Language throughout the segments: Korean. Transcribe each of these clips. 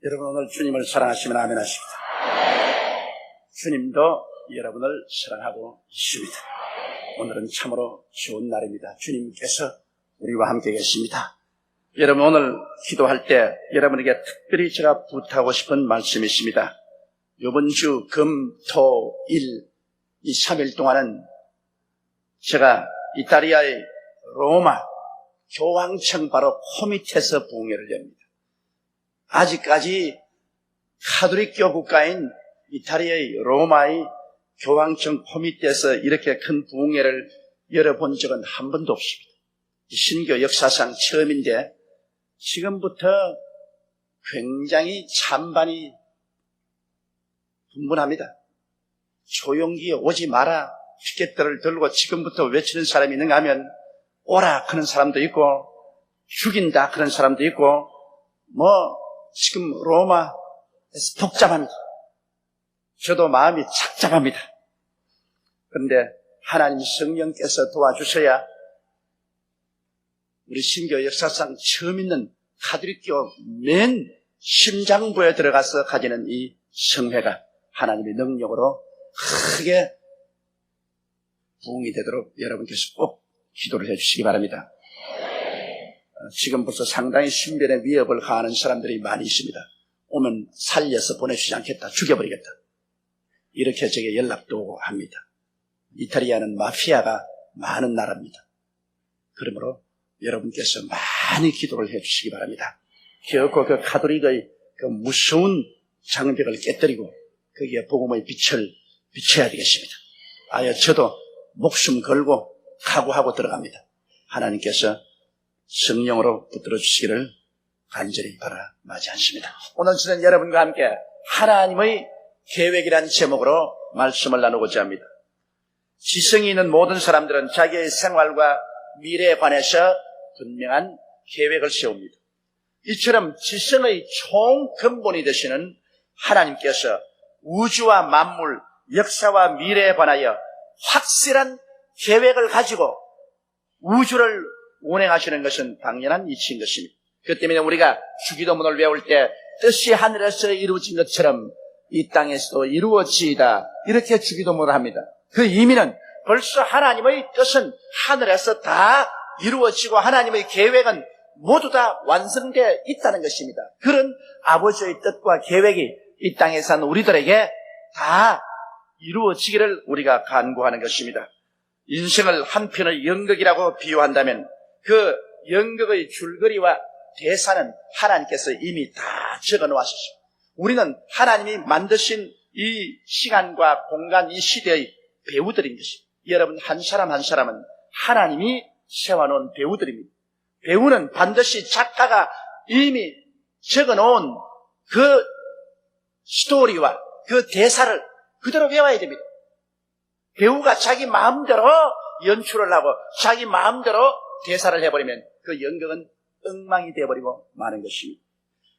여러분 오늘 주님을 사랑하시면 아멘 하십니다. 주님도 여러분을 사랑하고 있습니다. 오늘은 참으로 좋은 날입니다. 주님께서 우리와 함께 계십니다. 여러분 오늘 기도할 때 여러분에게 특별히 제가 부탁하고 싶은 말씀이 있습니다. 이번 주 금, 토, 일 이 3일 동안은 제가 이탈리아의 로마 교황청 바로 그 밑에서 부흥회를 엽니다. 아직까지 카톨릭교 국가인 이탈리아의 로마의 교황청 그 밑에서 이렇게 큰 부흥회를 열어본 적은 한 번도 없습니다. 신교 역사상 처음인데 지금부터 굉장히 찬반이 분분합니다. 조용히 오지 마라 피켓들을 들고 지금부터 외치는 사람이 있는가 하면 오라 그런 사람도 있고 죽인다 그런 사람도 있고 지금 로마에서 복잡합니다. 저도 마음이 착잡합니다. 그런데 하나님 성령께서 도와주셔야 우리 신교 역사상 처음 있는 카톨릭교 맨 심장부에 들어가서 가지는 이 성회가 하나님의 능력으로 크게 부흥이 되도록 여러분께서 꼭 기도를 해주시기 바랍니다. 지금 벌써 상당히 신변의 위협을 가하는 사람들이 많이 있습니다. 오면 살려서 보내주지 않겠다, 죽여버리겠다, 이렇게 제게 연락도 오고 합니다. 이탈리아는 마피아가 많은 나라입니다. 그러므로 여러분께서 많이 기도를 해주시기 바랍니다. 결코 그 가톨릭의 그 무서운 장벽을 깨뜨리고 거기에 복음의 빛을 비춰야 되겠습니다. 저도 목숨 걸고 각오하고 들어갑니다. 하나님께서 성령으로 붙들어 주시기를 간절히 바라마지 않습니다. 오늘 저는 여러분과 함께 하나님의 계획이라는 제목으로 말씀을 나누고자 합니다. 지성이 있는 모든 사람들은 자기의 생활과 미래에 관해서 분명한 계획을 세웁니다. 이처럼 지성의 총근본이 되시는 하나님께서 우주와 만물, 역사와 미래에 관하여 확실한 계획을 가지고 우주를 운행하시는 것은 당연한 이치인 것입니다. 그 때문에 우리가 주기도문을 외울 때 뜻이 하늘에서 이루어진 것처럼 이 땅에서도 이루어지이다 이렇게 주기도문을 합니다. 그 의미는 벌써 하나님의 뜻은 하늘에서 다 이루어지고 하나님의 계획은 모두 다 완성되어 있다는 것입니다. 그런 아버지의 뜻과 계획이 이 땅에 사는 우리들에게 다 이루어지기를 우리가 간구하는 것입니다. 인생을 한편의 연극이라고 비유한다면 그 연극의 줄거리와 대사는 하나님께서 이미 다 적어놓으셨습니다. 우리는 하나님이 만드신 이 시간과 공간, 이 시대의 배우들인 것입니다. 여러분 한 사람 한 사람은 하나님이 세워놓은 배우들입니다. 배우는 반드시 작가가 이미 적어놓은 그 스토리와 그 대사를 그대로 외워야 됩니다. 배우가 자기 마음대로 연출을 하고 자기 마음대로 대사를 해버리면 그 연극은 엉망이 되어버리고 마는 것입니다.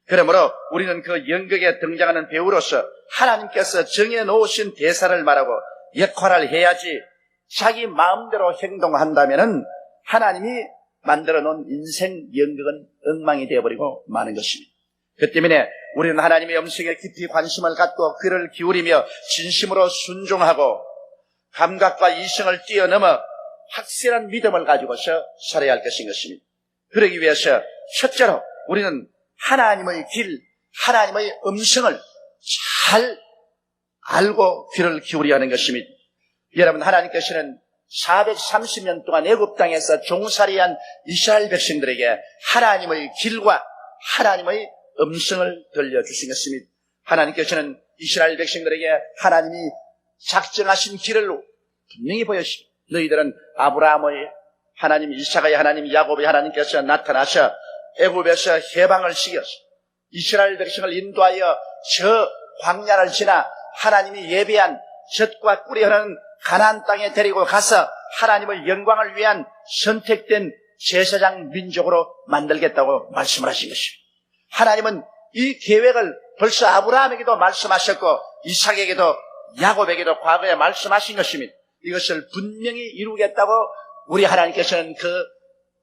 그러므로 우리는 그 연극에 등장하는 배우로서 하나님께서 정해놓으신 대사를 말하고 역할을 해야지 자기 마음대로 행동한다면은 하나님이 만들어놓은 인생 연극은 엉망이 되어버리고 마는 것입니다. 그 때문에 우리는 하나님의 음성에 깊이 관심을 갖고 귀를 기울이며 진심으로 순종하고 감각과 이성을 뛰어넘어 확실한 믿음을 가지고서 살아야 할 것인 것입니다. 그러기 위해서 첫째로 우리는 하나님의 길, 하나님의 음성을 잘 알고 귀를 기울여야 하는 것입니다. 여러분 하나님께서는 430년 동안 애굽 땅에서 종살이한 이스라엘 백성들에게 하나님의 길과 하나님의 음성을 들려주신 것입니다. 하나님께서는 이스라엘 백성들에게 하나님이 작정하신 길을 분명히 보여주십니다. 너희들은 아브라함의 하나님, 이삭의 하나님, 야곱의 하나님께서 나타나셔 애굽에서 해방을 시켜서 이스라엘 백성을 인도하여 저 광야를 지나 하나님이 예비한 젖과 꿀이 흐르는 가나안 땅에 데리고 가서 하나님의 영광을 위한 선택된 제사장 민족으로 만들겠다고 말씀을 하신 것입니다. 하나님은 이 계획을 벌써 아브라함에게도 말씀하셨고 이삭에게도 야곱에게도 과거에 말씀하신 것입니다. 이것을 분명히 이루겠다고 우리 하나님께서는 그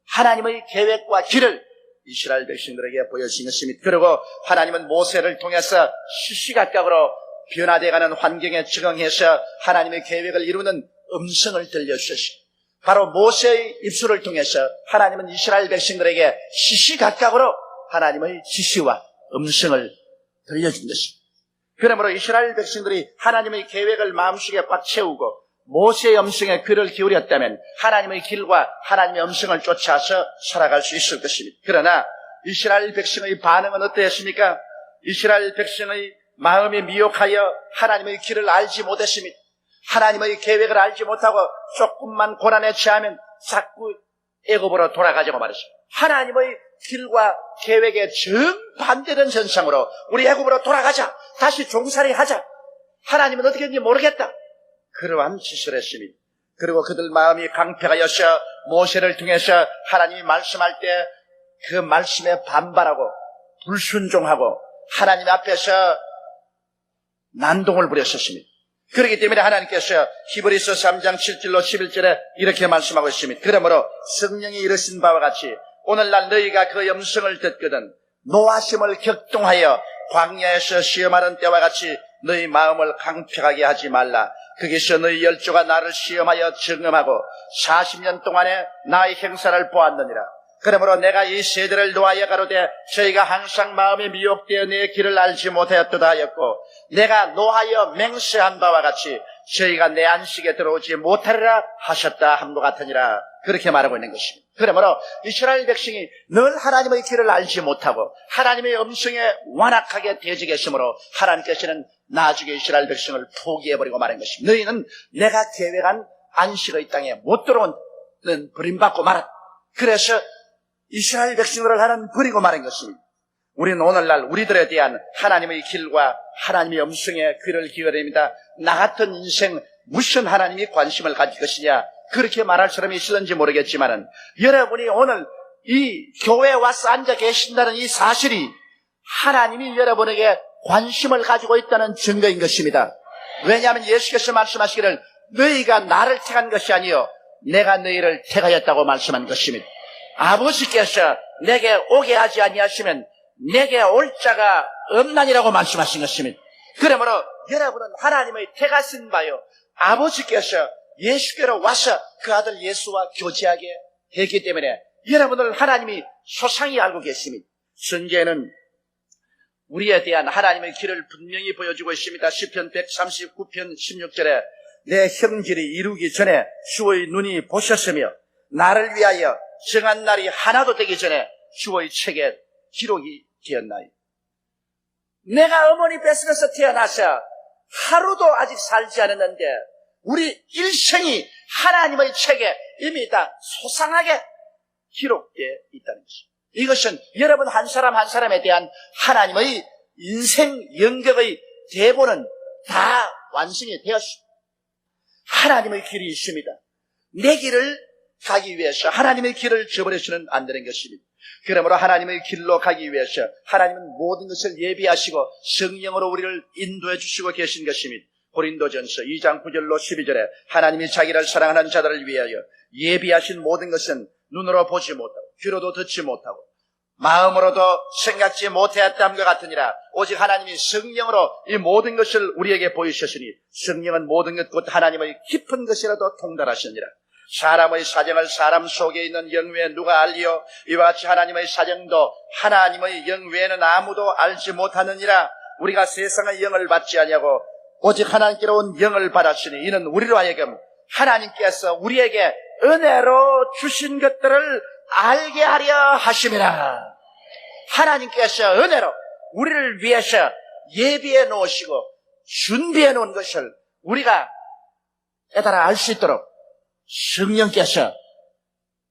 하나님의 계획과 길을 이스라엘 백성들에게 보여주신 것입니다. 그리고 하나님은 모세를 통해서 시시각각으로 변화되어가는 환경에 적응해서 하나님의 계획을 이루는 음성을 들려주셨습니다. 바로 모세의 입술을 통해서 하나님은 이스라엘 백성들에게 시시각각으로 하나님의 지시와 음성을 들려준 것입니다. 그러므로 이스라엘 백성들이 하나님의 계획을 마음속에 꽉 채우고 모세의 음성에 귀를 기울였다면 하나님의 길과 하나님의 음성을 쫓아서 살아갈 수 있을 것입니다. 그러나 이스라엘 백성의 반응은 어떠했습니까? 이스라엘 백성의 마음이 미혹하여 하나님의 길을 알지 못했습니다. 하나님의 계획을 알지 못하고 조금만 고난에 처하면 자꾸 애굽으로 돌아가자고 말했습니다. 하나님의 길과 계획에 정반대된 현상으로 우리 애굽으로 돌아가자, 다시 종살이 하자, 하나님은 어떻게 했는지 모르겠다, 그러한 짓을 했습니다. 그리고 그들 마음이 강팍하여서 모세를 통해서 하나님이 말씀할 때 그 말씀에 반발하고 불순종하고 하나님 앞에서 난동을 부렸었습니다. 그렇기 때문에 하나님께서 히브리서 3장 7절로 11절에 이렇게 말씀하고 있습니다. 그러므로 성령이 이르신 바와 같이 오늘날 너희가 그 음성을 듣거든 노하심을 격동하여 광야에서 시험하는 때와 같이 너희 마음을 강팍하게 하지 말라. 거기서 너희 열조가 나를 시험하여 증험하고 40년 동안에 나의 행사를 보았느니라. 그러므로 내가 이 세대를 노하여 가로되 저희가 항상 마음이 미혹되어 내 길을 알지 못하였도다 하였고 내가 노하여 맹세한 바와 같이 저희가 내 안식에 들어오지 못하리라 하셨다 함과 같으니라. 그렇게 말하고 있는 것입니다. 그러므로 이스라엘 백성이 늘 하나님의 길을 알지 못하고 하나님의 음성에 완악하게 대적했으므로 하나님께서는 나중에 이스라엘 백성을 포기해버리고 말한 것입니다. 너희는 내가 계획한 안식의 땅에 못 들어오는 버림받고 말았다. 그래서 이스라엘 백성들을 하나님 버리고 말한 것입니다. 우리는 오늘날 우리들에 대한 하나님의 길과 하나님의 음성에 귀를 기울여야 됩니다. 나 같은 인생 무슨 하나님이 관심을 가질 것이냐, 그렇게 말할 사람이 있을는지 모르겠지만 여러분이 오늘 이 교회에 와서 앉아 계신다는 이 사실이 하나님이 여러분에게 관심을 가지고 있다는 증거인 것입니다. 왜냐하면 예수께서 말씀하시기를 너희가 나를 택한 것이 아니요 내가 너희를 택하였다고 말씀한 것입니다. 아버지께서 내게 오게 하지 아니하시면 내게 올 자가 없나니라고 말씀하신 것입니다. 그러므로 여러분은 하나님의 택하신 바요 아버지께서 예수께로 와서 그 아들 예수와 교제하게 했기 때문에 여러분을 하나님이 소상히 알고 계십니다. 성경에는 우리에 대한 하나님의 길을 분명히 보여주고 있습니다. 시편 139편 16절에 내 형질이 이루기 전에 주의 눈이 보셨으며 나를 위하여 정한 날이 하나도 되기 전에 주의 책에 기록이 되었나요? 내가 어머니 뱃속에서 태어나서 하루도 아직 살지 않았는데 우리 일생이 하나님의 책에 이미 다 소상하게 기록되어 있다는 것입니다. 이것은 여러분 한 사람 한 사람에 대한 하나님의 인생 연격의 대본은 다 완성이 되었습니다. 하나님의 길이 있습니다. 내 길을 가기 위해서 하나님의 길을 저버려서는 안 되는 것입니다. 그러므로 하나님의 길로 가기 위해서 하나님은 모든 것을 예비하시고 성령으로 우리를 인도해 주시고 계신 것입니다. 고린도전서 2장 9절로 12절에 하나님이 자기를 사랑하는 자들을 위하여 예비하신 모든 것은 눈으로 보지 못하고 귀로도 듣지 못하고 마음으로도 생각지 못하였다함과 같으니라. 오직 하나님이 성령으로 이 모든 것을 우리에게 보이셨으니 성령은 모든 것 곧 하나님의 깊은 것이라도 통달하시니라. 사람의 사정을 사람 속에 있는 영 외에 누가 알리요? 이와 같이 하나님의 사정도 하나님의 영 외에는 아무도 알지 못하느니라. 우리가 세상의 영을 받지 아니하고 오직 하나님께로 온 영을 받았으니 이는 우리로 하여금 하나님께서 우리에게 은혜로 주신 것들을 알게 하려 하심이라. 하나님께서 은혜로 우리를 위해서 예비해 놓으시고 준비해 놓은 것을 우리가 깨달아 알 수 있도록 성령께서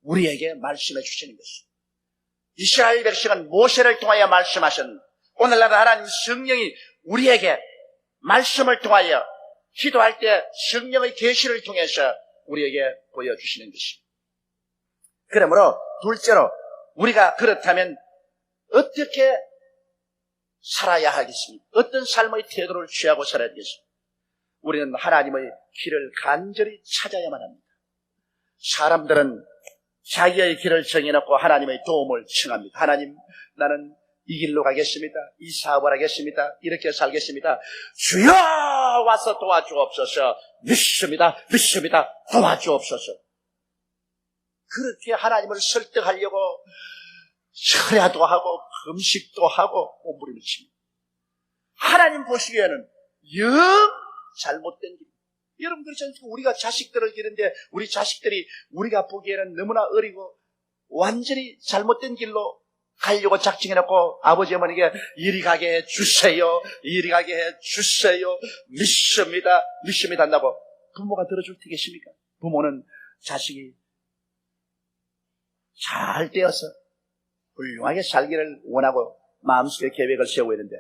우리에게 말씀해 주시는 것입니다. 이스라엘 백성은 모세를 통하여 말씀하신 오늘날 하나님 성령이 우리에게 말씀을 통하여 기도할 때 성령의 계시를 통해서 우리에게 보여주시는 것입니다. 그러므로 둘째로 우리가 그렇다면 어떻게 살아야 하겠습니까? 어떤 삶의 태도를 취하고 살아야 되겠습니까? 우리는 하나님의 길을 간절히 찾아야만 합니다. 사람들은 자기의 길을 정해놓고 하나님의 도움을 청합니다. 하나님, 나는 이 길로 가겠습니다. 이 사업을 하겠습니다. 이렇게 살겠습니다. 주여 와서 도와주옵소서. 믿습니다. 믿습니다. 도와주옵소서. 그렇게 하나님을 설득하려고 철야도 하고 금식도 하고 몸부림을 칩니다. 하나님 보시기에는 영 잘못된 길. 여러분 그렇지 않습니까? 우리가 자식들을 기르는데 우리 자식들이 우리가 보기에는 너무나 어리고 완전히 잘못된 길로 가려고 작정해놓고 아버지 어머니에게 이리 가게 해주세요. 이리 가게 해주세요. 믿습니다. 믿습니다 한다고 부모가 들어줄 테겠습니까? 부모는 자식이 잘 되어서 훌륭하게 살기를 원하고 마음속에 계획을 세우고 있는데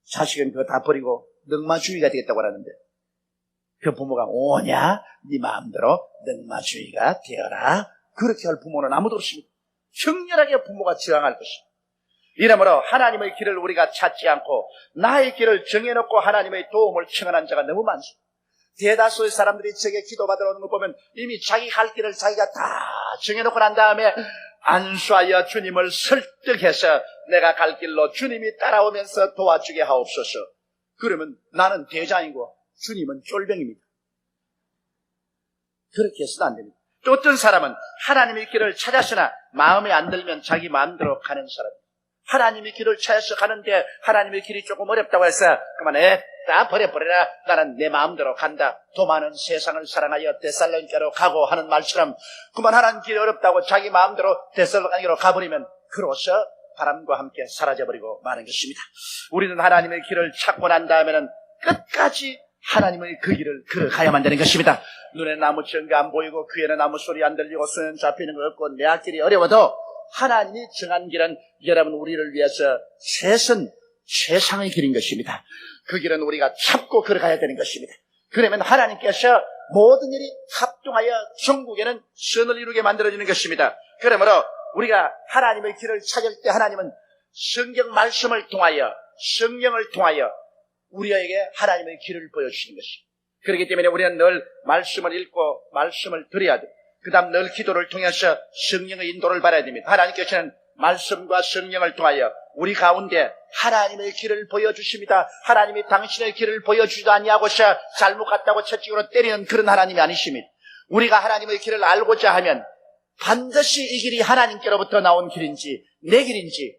자식은 그거 다 버리고 넉마주의가 되겠다고 하는데 그 부모가 오냐? 네 마음대로 넉마주의가 되어라. 그렇게 할 부모는 아무도 없습니다. 격렬하게 부모가 저항할 것입니다. 이러므로 하나님의 길을 우리가 찾지 않고 나의 길을 정해놓고 하나님의 도움을 청하는 자가 너무 많습니다. 대다수의 사람들이 저게 기도받으러 오는 거 보면 이미 자기 갈 길을 자기가 다 정해놓고 난 다음에 안수하여 주님을 설득해서 내가 갈 길로 주님이 따라오면서 도와주게 하옵소서. 그러면 나는 대장이고 주님은 쫄병입니다. 그렇게 해서는 안 됩니다. 또 어떤 사람은 하나님의 길을 찾았으나 마음에 안 들면 자기 마음대로 가는 사람입니다. 하나님의 길을 찾아서 가는데 하나님의 길이 조금 어렵다고 해서 그만 다 버려버려라. 나는 내 마음대로 간다. 더 많은 세상을 사랑하여 데살로니가로 가고 하는 말처럼 그만 하나님 길이 어렵다고 자기 마음대로 데살로니가로 가버리면 그로서 바람과 함께 사라져버리고 마는 것입니다. 우리는 하나님의 길을 찾고 난 다음에는 끝까지 하나님의 그 길을 걸어가야만 되는 것입니다. 눈에 아무 증거 안 보이고 귀에는 아무 소리 안 들리고 손에는 잡히는 거 없고 내 앞길이 어려워도 하나님이 정한 길은 여러분 우리를 위해서 최상의 길인 것입니다. 그 길은 우리가 찾고 걸어가야 되는 것입니다. 그러면 하나님께서 모든 일이 합동하여 천국에는 선을 이루게 만들어지는 것입니다. 그러므로 우리가 하나님의 길을 찾을 때 하나님은 성경 말씀을 통하여 성령을 통하여 우리에게 하나님의 길을 보여주시는 것입니다. 그렇기 때문에 우리는 늘 말씀을 읽고 말씀을 들어야 됩니다. 그 다음 늘 기도를 통해서 성령의 인도를 받아야 됩니다. 하나님께서는 말씀과 성령을 통하여 우리 가운데 하나님의 길을 보여주십니다. 하나님이 당신의 길을 보여주지도 아니하고서 잘못 갔다고 채찍으로 때리는 그런 하나님이 아니십니다. 우리가 하나님의 길을 알고자 하면 반드시 이 길이 하나님께로부터 나온 길인지 내 길인지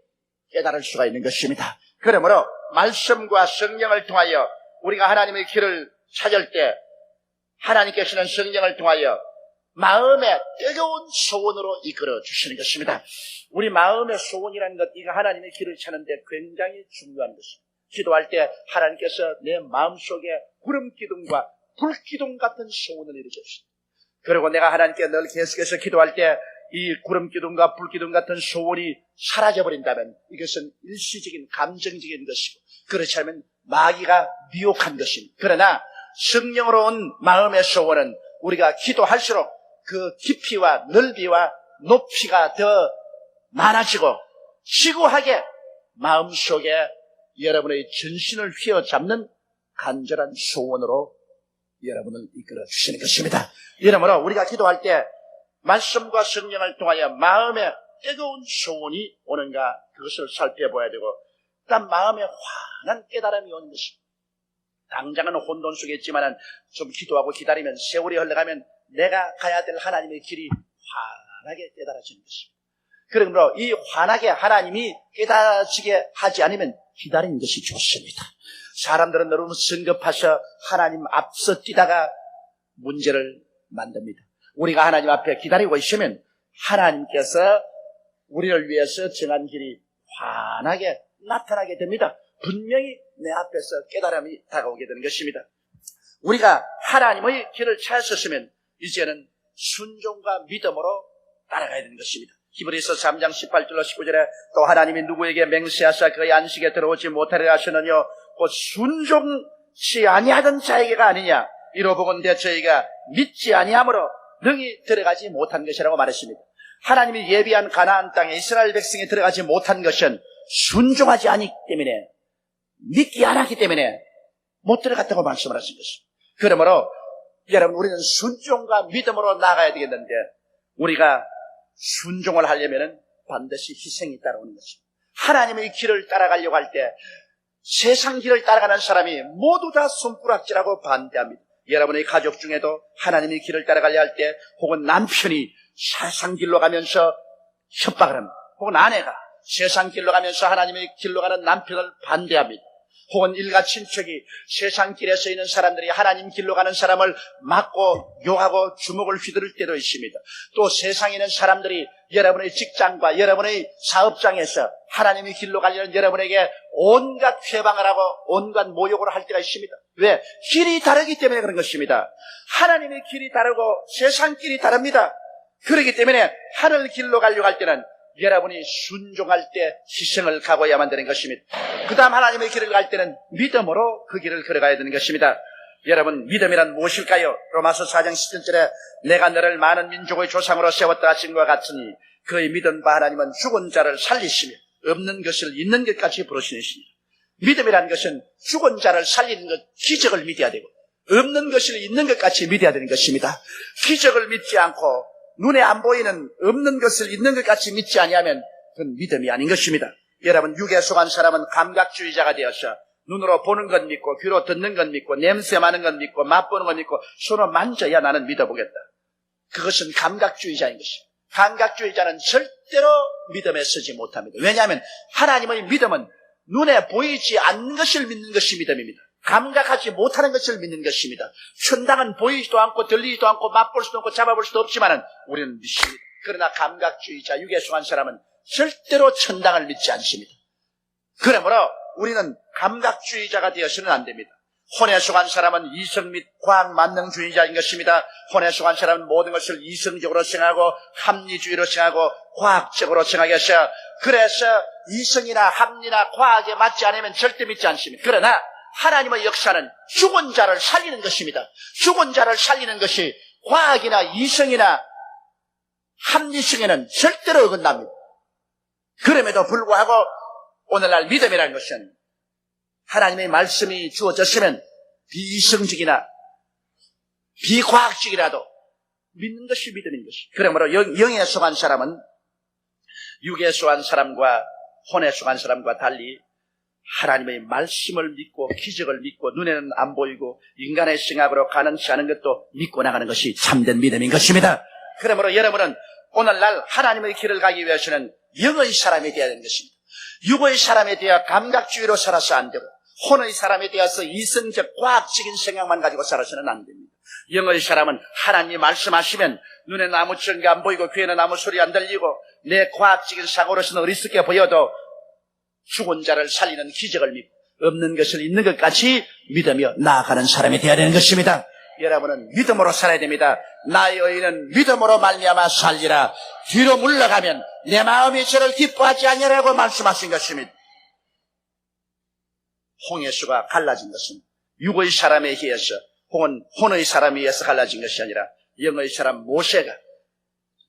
깨달을 수가 있는 것입니다. 그러므로 말씀과 성령을 통하여 우리가 하나님의 길을 찾을 때 하나님께서는 성령을 통하여 마음의 뜨거운 소원으로 이끌어 주시는 것입니다. 우리 마음의 소원이라는 것, 이거 하나님의 길을 찾는데 굉장히 중요한 것입니다. 기도할 때 하나님께서 내 마음속에 구름기둥과 불기둥 같은 소원을 일으켜주십니다. 그리고 내가 하나님께 늘 계속해서 기도할 때 이 구름기둥과 불기둥 같은 소원이 사라져버린다면 이것은 일시적인 감정적인 것이고 그렇지 않으면 마귀가 미혹한 것입니다. 그러나 성령으로 온 마음의 소원은 우리가 기도할수록 그 깊이와 넓이와 높이가 더 많아지고 지구하게 마음속에 여러분의 전신을 휘어잡는 간절한 소원으로 여러분을 이끌어 주시는 것입니다. 이러므로 우리가 기도할 때 말씀과 성령을 통하여 마음에 뜨거운 소원이 오는가 그것을 살펴봐야 되고 일단 마음에 환한 깨달음이 오는 것입니다. 당장은 혼돈 속에 있지만 좀 기도하고 기다리면 세월이 흘러가면 내가 가야 될 하나님의 길이 환하게 깨달아지는 것입니다. 그러므로 이 환하게 하나님이 깨달아지게 하지 않으면 기다리는 것이 좋습니다. 사람들은 너무 성급해서 하나님 앞서 뛰다가 문제를 만듭니다. 우리가 하나님 앞에 기다리고 있으면 하나님께서 우리를 위해서 정한 길이 환하게 나타나게 됩니다. 분명히 내 앞에서 깨달음이 다가오게 되는 것입니다. 우리가 하나님의 길을 찾았으면 이제는 순종과 믿음으로 따라가야 되는 것입니다. 히브리서 3장 18절로 19절에 또 하나님이 누구에게 맹세하사 그의 안식에 들어오지 못하려 하시느냐 곧 순종치 아니하던 자에게가 아니냐 이로 보건대 저희가 믿지 아니함으로 능히 들어가지 못한 것이라고 말했습니다. 하나님이 예비한 가나안 땅에 이스라엘 백성이 들어가지 못한 것은 순종하지 않기 때문에 믿지 않았기 때문에 못 들어갔다고 말씀을 하신 것입니다. 그러므로 여러분 우리는 순종과 믿음으로 나가야 되겠는데 우리가 순종을 하려면 반드시 희생이 따라오는 것입니다. 하나님의 길을 따라가려고 할 때 세상 길을 따라가는 사람이 모두 다 손가락질하고 반대합니다. 여러분의 가족 중에도 하나님의 길을 따라가려 할 때 혹은 남편이 세상 길로 가면서 협박을 합니다. 혹은 아내가 세상 길로 가면서 하나님의 길로 가는 남편을 반대합니다. 혹은 일가 친척이 세상 길에 서 있는 사람들이 하나님 길로 가는 사람을 막고 욕하고 주먹을 휘두를 때도 있습니다. 또 세상에 있는 사람들이 여러분의 직장과 여러분의 사업장에서 하나님의 길로 가려는 여러분에게 온갖 회방을 하고 온갖 모욕을 할 때가 있습니다. 왜? 길이 다르기 때문에 그런 것입니다. 하나님의 길이 다르고 세상 길이 다릅니다. 그렇기 때문에 하늘 길로 가려고 할 때는 여러분이 순종할 때 희생을 각오해야만 되는 것입니다. 그 다음 하나님의 길을 갈 때는 믿음으로 그 길을 걸어가야 되는 것입니다. 여러분, 믿음이란 무엇일까요? 로마서 4장 17절에 내가 너를 많은 민족의 조상으로 세웠다 하신 것 같으니 그의 믿은 바 하나님은 죽은 자를 살리시며 없는 것을 있는 것까지 부르시니시니. 믿음이라는 것은 죽은 자를 살리는 것, 기적을 믿어야 되고 없는 것을 있는 것까지 믿어야 되는 것입니다. 기적을 믿지 않고 눈에 안 보이는 없는 것을 있는 것 같이 믿지 아니하면 그건 믿음이 아닌 것입니다. 여러분, 육에 속한 사람은 감각주의자가 되어서 눈으로 보는 것 믿고 귀로 듣는 것 믿고 냄새 맡는 것 믿고 맛보는 것 믿고 손으로 만져야 나는 믿어보겠다. 그것은 감각주의자인 것입니다. 감각주의자는 절대로 믿음에 서지 못합니다. 왜냐하면 하나님의 믿음은 눈에 보이지 않는 것을 믿는 것이 믿음입니다. 감각하지 못하는 것을 믿는 것입니다. 천당은 보이지도 않고 들리지도 않고 맛볼 수도 없고 잡아볼 수도 없지만 우리는 믿습니다. 그러나 감각주의자, 육에 속한 사람은 절대로 천당을 믿지 않습니다. 그러므로 우리는 감각주의자가 되어서는 안 됩니다. 혼에 속한 사람은 이성 및 과학 만능주의자인 것입니다. 혼에 속한 사람은 모든 것을 이성적으로 생각하고 합리주의로 생각하고 과학적으로 생각해서 그래서 이성이나 합리나 과학에 맞지 않으면 절대 믿지 않습니다. 그러나 하나님의 역사는 죽은 자를 살리는 것입니다. 죽은 자를 살리는 것이 과학이나 이성이나 합리성에는 절대로 어긋납니다. 그럼에도 불구하고 오늘날 믿음이라는 것은 하나님의 말씀이 주어졌으면 비이성적이나 비과학적이라도 믿는 것이 믿음인 것이. 그러므로 영에 속한 사람은 육에 속한 사람과 혼에 속한 사람과 달리 하나님의 말씀을 믿고 기적을 믿고 눈에는 안 보이고 인간의 생각으로 가능치 않은 것도 믿고 나가는 것이 참된 믿음인 것입니다. 그러므로 여러분은 오늘날 하나님의 길을 가기 위해서는 영의 사람이 되어야 되는 것입니다. 육의 사람에 대해 감각주의로 살아서 안 되고 혼의 사람에 대해서 이성적 과학적인 생각만 가지고 살아서는 안 됩니다. 영의 사람은 하나님 말씀하시면 눈에는 아무런 게 안 보이고 귀에는 아무 소리 안 들리고 내 과학적인 사고로서는 어리석게 보여도 죽은 자를 살리는 기적을 믿고 없는 것을 있는 것 같이 믿으며 나아가는 사람이 되어야 되는 것입니다. 여러분은 믿음으로 살아야 됩니다. 나의 의인은 믿음으로 말미암아 살리라. 뒤로 물러가면 내 마음이 저를 기뻐하지 아니하라고 말씀하신 것입니다. 홍해수가 갈라진 것은 육의 사람에 의해서 혹은 혼의 사람에 의해서 갈라진 것이 아니라 영의 사람 모세가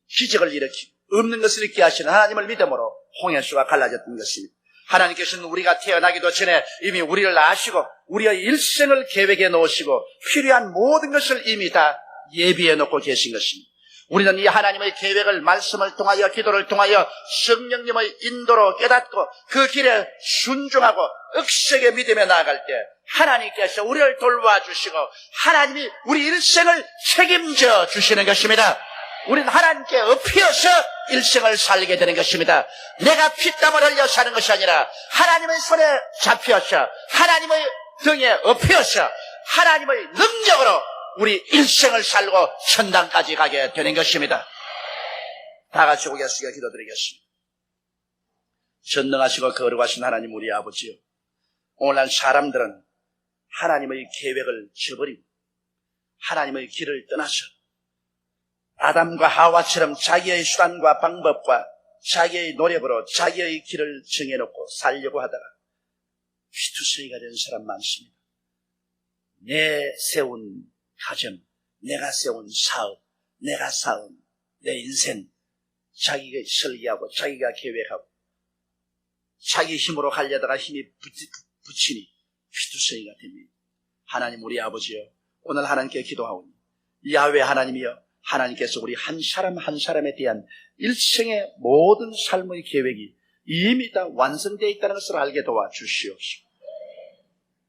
기적을 일으키고 없는 것을 있게 하시는 하나님을 믿음으로 홍해수가 갈라졌던 것입니다. 하나님께서는 우리가 태어나기도 전에 이미 우리를 아시고 우리의 일생을 계획해 놓으시고 필요한 모든 것을 이미 다 예비해 놓고 계신 것입니다. 우리는 이 하나님의 계획을 말씀을 통하여 기도를 통하여 성령님의 인도로 깨닫고 그 길에 순종하고 억세게 믿으며 나아갈 때 하나님께서 우리를 돌봐주시고 하나님이 우리 일생을 책임져 주시는 것입니다. 우리는 하나님께 엎혀서 일생을 살게 되는 것입니다. 내가 피땀을 흘려 사는 것이 아니라 하나님의 손에 잡혀서 하나님의 등에 엎혀서 하나님의 능력으로 우리 일생을 살고 천당까지 가게 되는 것입니다. 다 같이 고개 숙여 기도드리겠습니다. 전능하시고 거룩하신 하나님 우리 아버지요, 오늘날 사람들은 하나님의 계획을 저버리고 하나님의 길을 떠나서 아담과 하와처럼 자기의 수단과 방법과 자기의 노력으로 자기의 길을 정해놓고 살려고 하다가 휘투성이가 된 사람 많습니다. 내 세운 가정, 내가 세운 사업, 내가 쌓은 내 인생, 자기가 설계하고 자기가 계획하고 자기 힘으로 가려다가 힘이 붙이니 휘투성이가 됩니다. 하나님 우리 아버지여, 오늘 하나님께 기도하오니 야훼 하나님이여, 하나님께서 우리 한 사람 한 사람에 대한 일생의 모든 삶의 계획이 이미 다 완성되어 있다는 것을 알게 도와주시옵소서.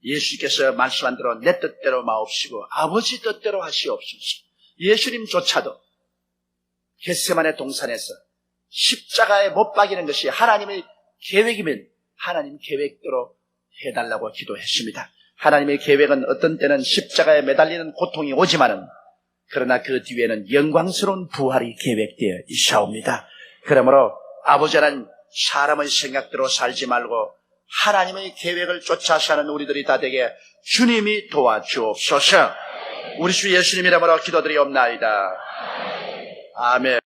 예수께서 말씀한 대로 내 뜻대로 마옵시고 아버지 뜻대로 하시옵소서. 예수님조차도 겟세마네 동산에서 십자가에 못 박이는 것이 하나님의 계획이면 하나님 계획대로 해달라고 기도했습니다. 하나님의 계획은 어떤 때는 십자가에 매달리는 고통이 오지만은 그러나 그 뒤에는 영광스러운 부활이 계획되어 있사옵니다. 그러므로 아버지 하나님, 사람의 생각대로 살지 말고 하나님의 계획을 쫓아 사는 우리들이 다 되게 주님이 도와주옵소서. 우리 주 예수님 이름으로 기도드리옵나이다. 아멘.